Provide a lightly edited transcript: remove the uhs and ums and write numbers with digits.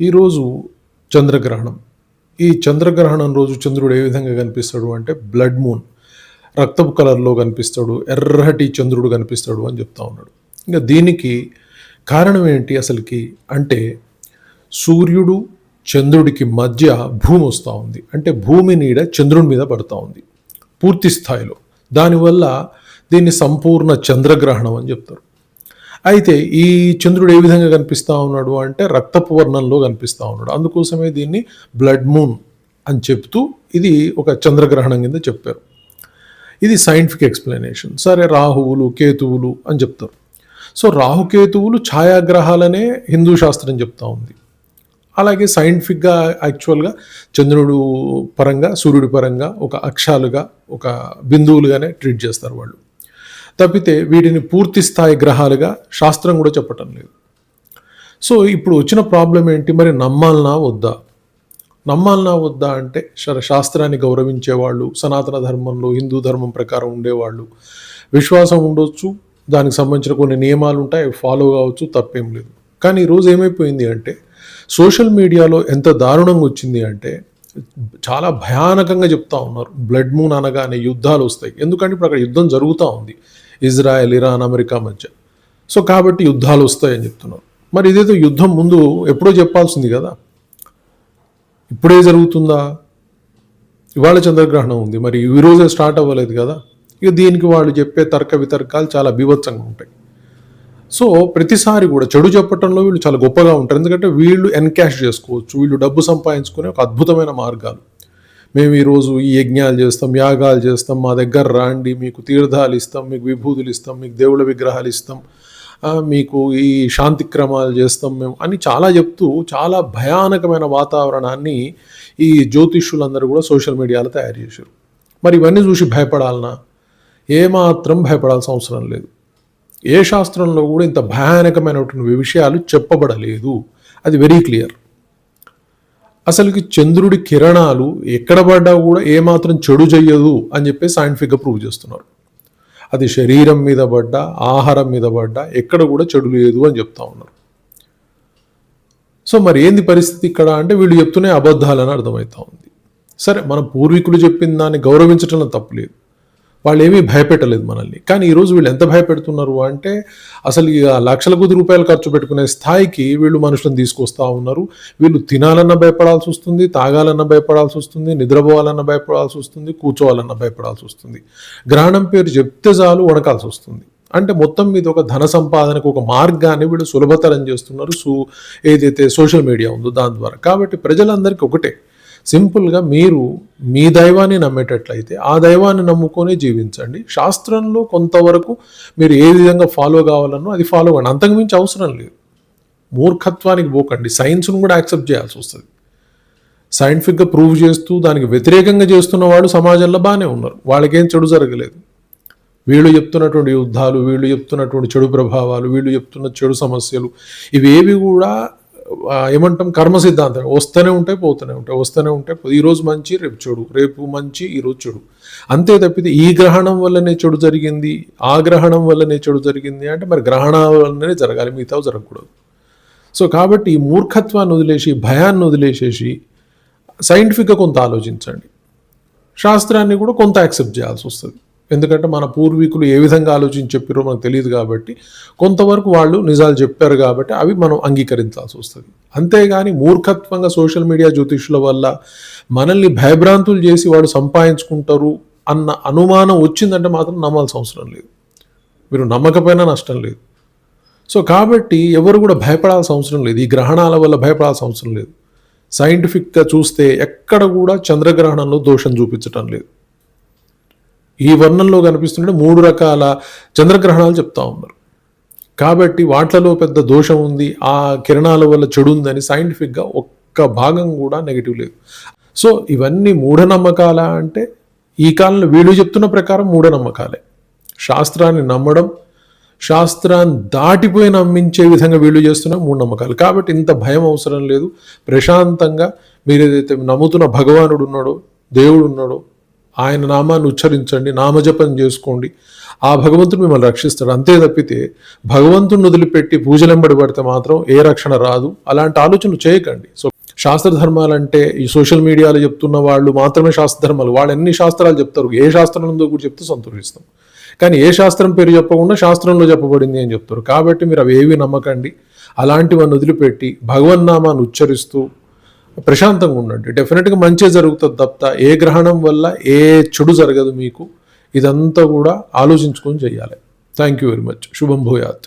ఈరోజు చంద్రగ్రహణం. ఈ చంద్రగ్రహణం రోజు చంద్రుడు ఏ విధంగా కనిపిస్తాడు అంటే బ్లడ్ మూన్, రక్తపు కలర్‌లో కనిపిస్తాడు. ఎర్రటి చంద్రుడు కనిపిస్తాడు అని చెప్తా ఉన్నాడు. ఇంక దీనికి కారణం ఏంటి అసలుకి అంటే సూర్యుడు, చంద్రుడికి మధ్య భూమి వస్తూ ఉంది. అంటే భూమి నీడ చంద్రుని మీద పడతా ఉంది పూర్తి స్థాయిలో. దానివల్ల దీన్ని సంపూర్ణ చంద్రగ్రహణం అని చెప్తారు. అయితే ఈ చంద్రుడు ఏ విధంగా కనిపిస్తూ ఉన్నాడు అంటే రక్తపు వర్ణంలో కనిపిస్తూ ఉన్నాడు. అందుకోసమే దీన్ని బ్లడ్ మూన్ అని చెప్తూ ఇది ఒక చంద్రగ్రహణం కింద చెప్పారు. ఇది సైంటిఫిక్ ఎక్స్ప్లెనేషన్. సరే, రాహువులు, కేతువులు అని చెప్తారు. సో రాహుకేతువులు ఛాయాగ్రహాలనే హిందూ శాస్త్రం చెప్తా ఉంది. అలాగే సైంటిఫిక్గా యాక్చువల్గా చంద్రుడు పరంగా, సూర్యుడి పరంగా ఒక అక్షాలుగా, ఒక బిందువులుగానే ట్రీట్ చేస్తారు వాళ్ళు. తప్పితే వీటిని పూర్తి స్థాయి గ్రహాలుగా శాస్త్రం కూడా చెప్పటం లేదు. సో ఇప్పుడు వచ్చిన ప్రాబ్లం ఏంటి, మరి నమ్మాలనా వద్దా? నమ్మాలనా వద్దా అంటే శాస్త్రాన్ని గౌరవించేవాళ్ళు, సనాతన ధర్మంలో హిందూ ధర్మం ప్రకారం ఉండేవాళ్ళు విశ్వాసం ఉండొచ్చు, దానికి సంబంధించిన కొన్ని నియమాలు ఉంటాయి, అవి ఫాలో కావచ్చు, తప్పేం లేదు. కానీ ఈరోజు ఏమైపోయింది అంటే సోషల్ మీడియాలో ఎంత దారుణంగా వచ్చింది అంటే చాలా భయానకంగా చెప్తా ఉన్నారు. బ్లడ్ మూన్ అనగానే యుద్ధాలు వస్తాయి. ఎందుకంటే ఇప్పుడు అక్కడ యుద్ధం జరుగుతూ ఉంది, ఇజ్రాయెల్, ఇరాన్, అమెరికా మధ్య. సో కాబట్టి యుద్ధాలు వస్తాయని చెప్తున్నారు. మరి ఇదేదో యుద్ధం ముందు ఎప్పుడో చెప్పాల్సింది కదా, ఇప్పుడే జరుగుతుందా? ఇవాళ చంద్రగ్రహణం ఉంది, మరి ఈ రోజే స్టార్ట్ అవ్వలేదు కదా. ఇక దీనికి వాళ్ళు చెప్పే తర్క వితర్కాలు చాలా బీభత్సంగా ఉంటాయి. సో ప్రతిసారి కూడా చెడు చెప్పటంలో వీళ్ళు చాలా గొప్పగా ఉంటారు. ఎందుకంటే వీళ్ళు ఎన్కాష్ చేసుకోవచ్చు, వీళ్ళు డబ్బు సంపాదించుకునే ఒక అద్భుతమైన మార్గాలు. మేము ఈరోజు ఈ యజ్ఞాలు చేస్తాం, యాగాలు చేస్తాం, మా దగ్గర రాండి, మీకు తీర్థాలు ఇస్తాం, మీకు విభూతులు ఇస్తాం, మీకు దేవుళ్ళ విగ్రహాలు ఇస్తాం, మీకు ఈ శాంతి క్రమాలు చేస్తాం మేము అని చాలా చెప్తూ చాలా భయానకమైన వాతావరణాన్ని ఈ జ్యోతిష్యులందరూ కూడా సోషల్ మీడియాలో తయారు చేశారు. మరి ఇవన్నీ చూసి భయపడాలనా? ఏమాత్రం భయపడాల్సిన అవసరం లేదు. ఏ శాస్త్రంలో కూడా ఇంత భయానకమైనటువంటి విషయాలు చెప్పబడలేదు. అది వెరీ క్లియర్. అసలుకి చంద్రుడి కిరణాలు ఎక్కడ పడ్డా కూడా ఏమాత్రం చెడు చెయ్యదు అని చెప్పి సైంటిఫిక్గా ప్రూవ్ చేస్తున్నారు. అది శరీరం మీద పడ్డా, ఆహారం మీద పడ్డా ఎక్కడ కూడా చెడు లేదు అని చెప్తా ఉన్నారు. సో మరి ఏంది పరిస్థితి ఇక్కడ అంటే వీళ్ళు చెప్తూనే అబద్ధాలని అర్థమవుతా ఉంది. సరే, మన పూర్వీకులు చెప్పిన దాన్ని గౌరవించడంలో తప్పులేదు, వాళ్ళు ఏమీ భయపెట్టలేదు మనల్ని. కానీ ఈరోజు వీళ్ళు ఎంత భయపెడుతున్నారు అంటే అసలు ఇక లక్షల కొద్ది రూపాయలు ఖర్చు పెట్టుకునే స్థాయికి వీళ్ళు మనుషులను తీసుకొస్తూ ఉన్నారు. వీళ్ళు తినాలన్నా భయపడాల్సి వస్తుంది, తాగాలన్నా భయపడాల్సి వస్తుంది, నిద్రపోవాలన్నా భయపడాల్సి వస్తుంది, కూర్చోవాలన్నా భయపడాల్సి వస్తుంది. గ్రహణం పేరు చెప్తే చాలు వణకాల్సి వస్తుంది. అంటే మొత్తం మీద ఒక ధన సంపాదనకు ఒక మార్గాన్ని వీళ్ళు సులభతరం చేస్తున్నారు ఏదైతే సోషల్ మీడియా ఉందో దాని ద్వారా. కాబట్టి ప్రజలందరికీ ఒకటే, సింపుల్గా మీరు మీ దైవాన్ని నమ్మేటట్లయితే ఆ దైవాన్ని నమ్ముకొని జీవించండి. శాస్త్రంలో కొంతవరకు మీరు ఏ విధంగా ఫాలో కావాలనో అది ఫాలో అవ్వండి, అంతకుమించి అవసరం లేదు. మూర్ఖత్వానికి పోకండి. సైన్స్ను కూడా యాక్సెప్ట్ చేయాల్సి వస్తుంది. సైంటిఫిక్గా ప్రూవ్ చేస్తూ దానికి వ్యతిరేకంగా చేస్తున్న వాళ్ళు సమాజంలో బాగానే ఉన్నారు, వాళ్ళకేం చెడు జరగలేదు. వీళ్ళు చెప్తున్నటువంటి యుద్ధాలు, వీళ్ళు చెప్తున్నటువంటి చెడు ప్రభావాలు, వీళ్ళు చెప్తున్న చెడు సమస్యలు ఇవేవి కూడా ఏమంటాం, కర్మ సిద్ధాంతం వస్తూనే ఉంటాయి, పోతూనే ఉంటాయి, వస్తూనే ఉంటాయి. ఈరోజు మంచి, రేపు చెడు, రేపు మంచి, ఈరోజు చెడు. అంతే తప్పితే ఈ గ్రహణం వల్లనే చెడు జరిగింది, ఆ గ్రహణం వల్లనే చెడు జరిగింది అంటే మరి గ్రహణాల వల్లనే జరగాలి, మిగతా జరగకూడదు. సో కాబట్టి ఈ మూర్ఖత్వాన్ని వదిలేసి, భయాన్ని వదిలేసేసి సైంటిఫిక్గా కొంత ఆలోచించండి. శాస్త్రాన్ని కూడా కొంత యాక్సెప్ట్ చేయాల్సి వస్తుంది. ఎందుకంటే మన పూర్వీకులు ఏ విధంగా ఆలోచించి చెప్పారో మనకు తెలియదు కాబట్టి కొంతవరకు వాళ్ళు నిజాలు చెప్పారు కాబట్టి అవి మనం అంగీకరించాల్సి వస్తుంది. అంతేగాని మూర్ఖత్వంగా సోషల్ మీడియా జ్యోతిష్యుల వల్ల మనల్ని భయభ్రాంతులు చేసి వాడు సంపాదించుకుంటారు అన్న అనుమానం వచ్చిందంటే మాత్రం నమ్మాల్సిన అవసరం లేదు. మీరు నమ్మకపోయినా నష్టం లేదు. సో కాబట్టి ఎవరు కూడా భయపడాల్సిన అవసరం లేదు, ఈ గ్రహణాల వల్ల భయపడాల్సిన అవసరం లేదు. సైంటిఫిక్గా చూస్తే ఎక్కడ కూడా చంద్రగ్రహణంలో దోషం చూపించటం లేదు. ఈ వర్ణంలో కనిపిస్తుంటే 3 రకాల చంద్రగ్రహణాలు చెప్తా ఉన్నారు. కాబట్టి వాటిలో పెద్ద దోషం ఉంది, ఆ కిరణాల వల్ల చెడు ఉందని సైంటిఫిక్గా ఒక్క భాగం కూడా నెగిటివ్ లేదు. సో ఇవన్నీ మూఢనమ్మకాలా అంటే ఈ కాలంలో వీళ్ళు చెప్తున్న ప్రకారం మూఢనమ్మకాలే. శాస్త్రాన్ని నమ్మడం, శాస్త్రాన్ని దాటిపోయి నమ్మించే విధంగా వీళ్ళు చేస్తున్న మూఢనమ్మకాలు. కాబట్టి ఇంత భయం అవసరం లేదు. ప్రశాంతంగా మీరు ఏదైతే నమ్ముతున్న భగవానుడు ఉన్నాడో, దేవుడు ఉన్నాడో, ఆయన నామాన్ని ఉచ్చరించండి, నామజపం చేసుకోండి, ఆ భగవంతుడు మిమ్మల్ని రక్షిస్తాడు. అంతే తప్పితే భగవంతుడిని వదిలిపెట్టి పూజలెంబడి పడితే మాత్రం ఏ రక్షణ రాదు. అలాంటి ఆలోచనలు చేయకండి. సో శాస్త్ర ధర్మాలంటే ఈ సోషల్ మీడియాలో చెప్తున్న వాళ్ళు మాత్రమే శాస్త్ర ధర్మాలు, వాళ్ళు ఎన్ని శాస్త్రాలు చెప్తారు, ఏ శాస్త్రం ఉందో కూడా చెప్తే సంతోషిస్తాం. కానీ ఏ శాస్త్రం పేరు చెప్పకుండా శాస్త్రంలో చెప్పబడింది అని చెప్తారు. కాబట్టి మీరు అవి ఏవి నమ్మకండి. అలాంటివన్నీ వదిలిపెట్టి భగవన్నామాన్ని ఉచ్చరిస్తూ ప్రశాంతంగా ఉండండి. డెఫినెట్గా మంచి జరుగుతుంది తప్ప ఏ గ్రహణం వల్ల ఏ చెడు జరగదు మీకు. ఇదంతా కూడా ఆలోచించుకొని చేయాలి. Thank you very much. శుభం భూయాత్.